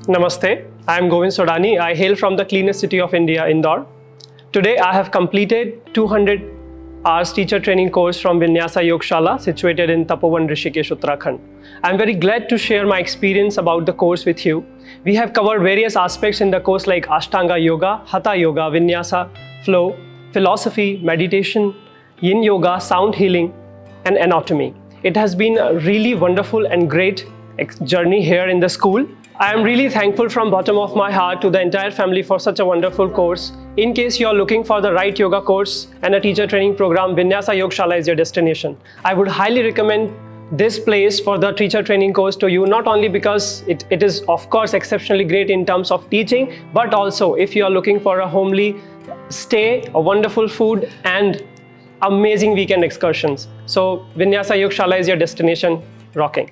Namaste, I am 𝗥𝗶𝘀𝗵𝗵. I hail from the cleanest city of India, Indore. Today I have completed 200 hours teacher training course from Vinyasa Yogashala situated in Tapovan, Rishikesh, Uttarakhand. I am very glad to share my experience about the course with you. We have covered various aspects in the course like Ashtanga Yoga, Hatha Yoga, Vinyasa, flow, philosophy, meditation, Yin Yoga, sound healing and anatomy. It has been a really wonderful and great journey here in the school. I am really thankful from bottom of my heart to the entire family for such a wonderful course. In case you are looking for the right yoga course and a teacher training program, Vinyasa Yogashala is your destination. I would highly recommend this place for the teacher training course to you, not only because it is of course exceptionally great in terms of teaching, but also if you are looking for a homely stay, a wonderful food and amazing weekend excursions. So Vinyasa Yogashala is your destination, rocking.